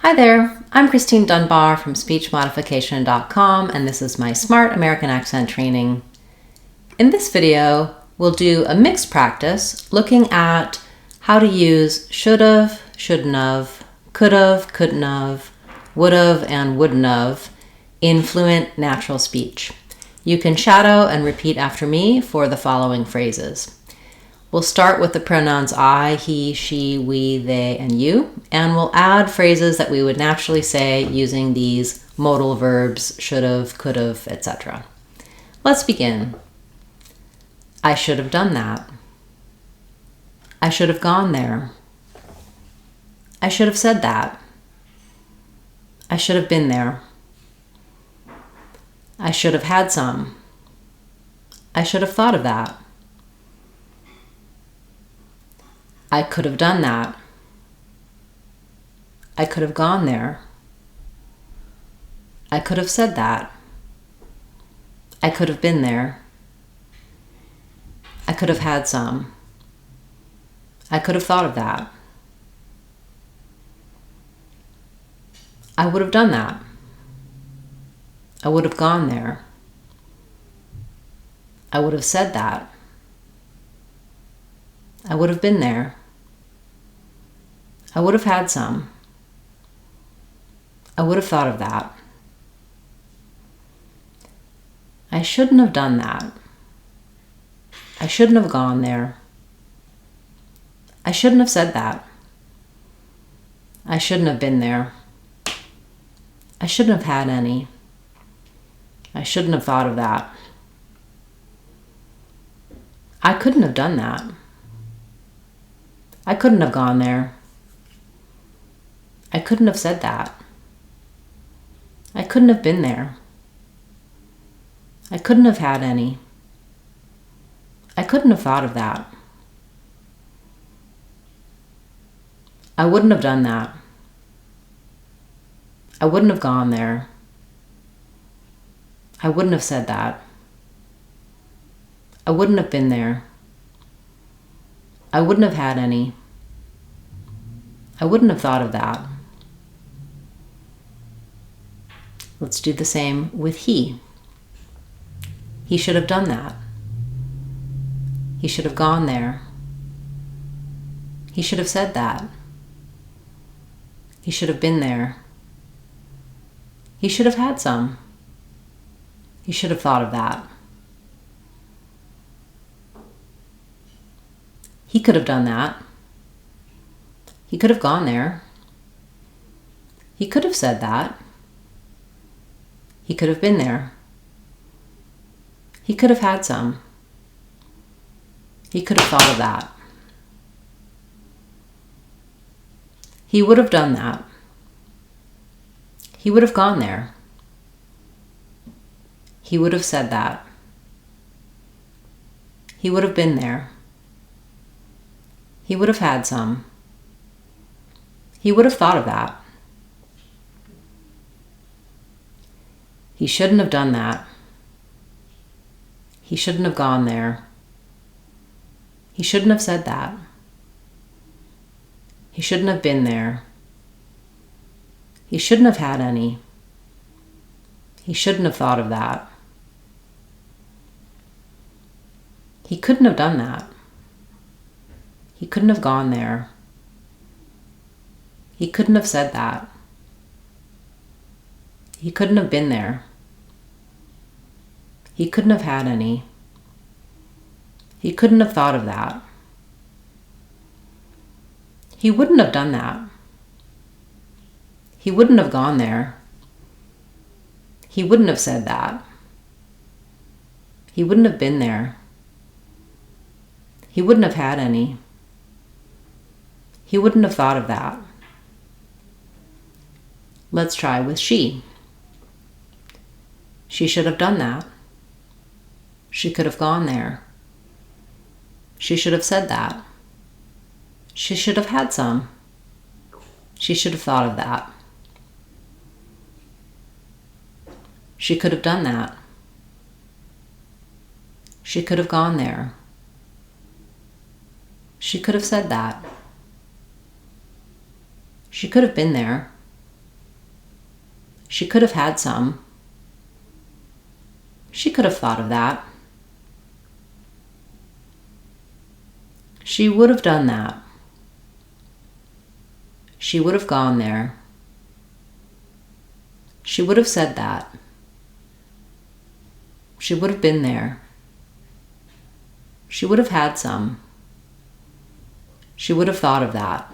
Hi there, I'm Christine Dunbar from speechmodification.com, and this is my Smart American Accent training. In this video, we'll do a mixed practice looking at how to use should've, shouldn't've, could've, couldn't've, would've, and wouldn't've in fluent natural speech. You can shadow and repeat after me for the following phrases. We'll start with the pronouns I, he, she, we, they, and you, and we'll add phrases that we would naturally say using these modal verbs, should've, could've, etc. Let's begin. I should have done that. I should have gone there. I should have said that. I should have been there. I should have had some. I should have thought of that. I could have done that. I could have gone there. I could have said that. I could have been there. I could have had some. I could have thought of that. I would have done that. I would have gone there. I would have said that. I would have been there. I would have had some. I would have thought of that. I shouldn't have done that. I shouldn't have gone there. I shouldn't have said that. I shouldn't have been there. I shouldn't have had any. I shouldn't have thought of that. I couldn't have done that. I couldn't have gone there. I couldn't have said that. I couldn't have been there. I couldn't have had any. I couldn't have thought of that. I wouldn't have done that. I wouldn't have gone there. I wouldn't have said that. I wouldn't have been there. I wouldn't have had any. I wouldn't have thought of that. Let's do the same with he. He should have done that. He should have gone there. He should have said that. He should have been there. He should have had some. He should have thought of that. He could have done that. He could have gone there. He could have said that. He could have been there. He could have had some. He could have thought of that. He would have done that. He would have gone there. He would have said that. He would have been there. He would have had some. He would have thought of that. He shouldn't have done that. He shouldn't have gone there. He shouldn't have said that. He shouldn't have been there. He shouldn't have had any. He shouldn't have thought of that. He couldn't have done that. He couldn't have gone there. He couldn't have said that. He couldn't have been there. He couldn't have had any. He couldn't have thought of that. He wouldn't have done that. He wouldn't have gone there. He wouldn't have said that. He wouldn't have been there. He wouldn't have had any. He wouldn't have thought of that. Let's try with she. She should have done that. She could have gone there. She should have said that. She should have had some. She should have thought of that. She could have done that. She could have gone there. She could have said that. She could have been there. She could have had some. She could have thought of that. She would have done that. She would have gone there. She would have said that. She would have been there. She would have had some. She would have thought of that.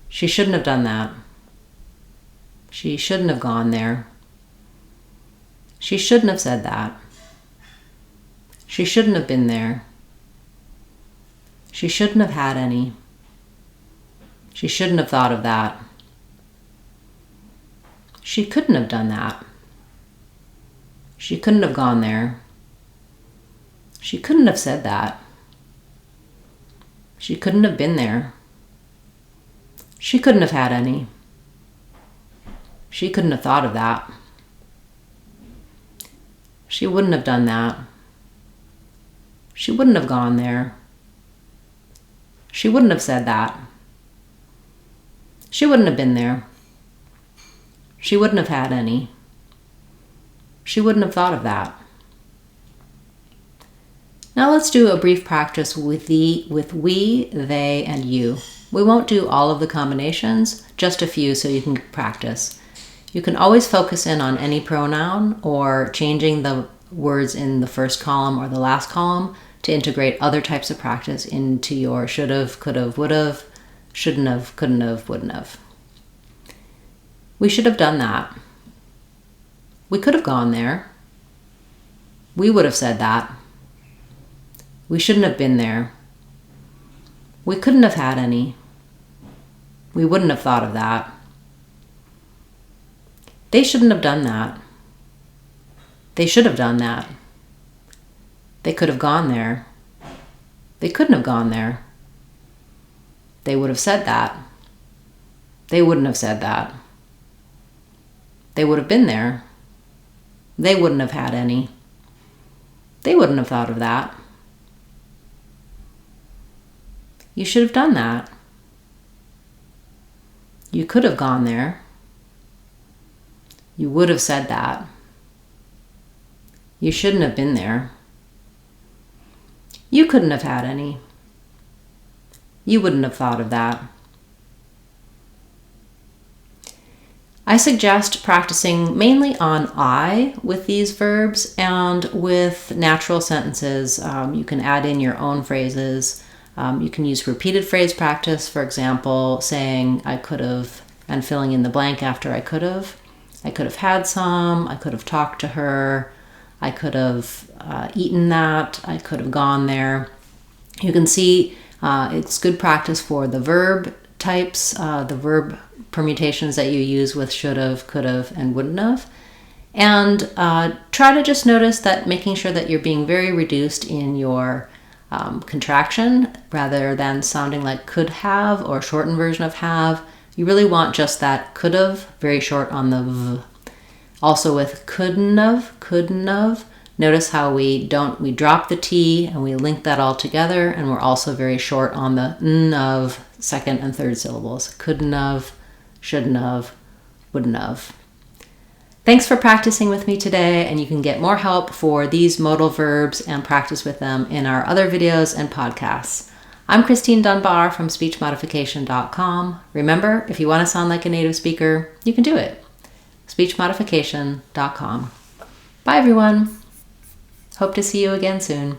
She shouldn't have done that. She shouldn't have gone there. She shouldn't have said that. She shouldn't have been there. She shouldn't have had any. She shouldn't have thought of that. She couldn't have done that. She couldn't have gone there. She couldn't have said that. She couldn't have been there. She couldn't have had any. She couldn't have thought of that. She wouldn't have done that. She wouldn't have gone there. She wouldn't have said that. She wouldn't have been there. She wouldn't have had any. She wouldn't have thought of that. Now let's do a brief practice with we, they, and you. We won't do all of the combinations, just a few so you can practice. You can always focus in on any pronoun or changing the words in the first column or the last column to integrate other types of practice into your should've, could've, would've, shouldn't have, couldn't have, wouldn't have. We should have done that. We could have gone there. We would have said that. We shouldn't have been there. We couldn't have had any. We wouldn't have thought of that. They shouldn't have done that. They should have done that. They could have gone there. They couldn't have gone there. They would have said that. They wouldn't have said that. They would have been there. They wouldn't have had any. They wouldn't have thought of that. You should have done that. You could have gone there. You would have said that. You shouldn't have been there. You couldn't have had any. You wouldn't have thought of that. I suggest practicing mainly on I with these verbs and with natural sentences. You can add in your own phrases. You can use repeated phrase practice, for example, saying I could have and filling in the blank after I could have. I could have had some. I could have talked to her. I could have eaten that. I could have gone there. You can see it's good practice for the verb types, the verb permutations that you use with should have, could have, and wouldn't have. And try to just notice that making sure that you're being very reduced in your contraction rather than sounding like could have or shortened version of have. You really want just that could have, very short on the v. Also with couldn't have, notice how we drop the T and we link that all together, and we're also very short on the n of second and third syllables. Couldn't have, shouldn't have, wouldn't have. Thanks for practicing with me today, and you can get more help for these modal verbs and practice with them in our other videos and podcasts. I'm Christine Dunbar from speechmodification.com. Remember, if you want to sound like a native speaker, you can do it. speechmodification.com. Bye everyone. Hope to see you again soon.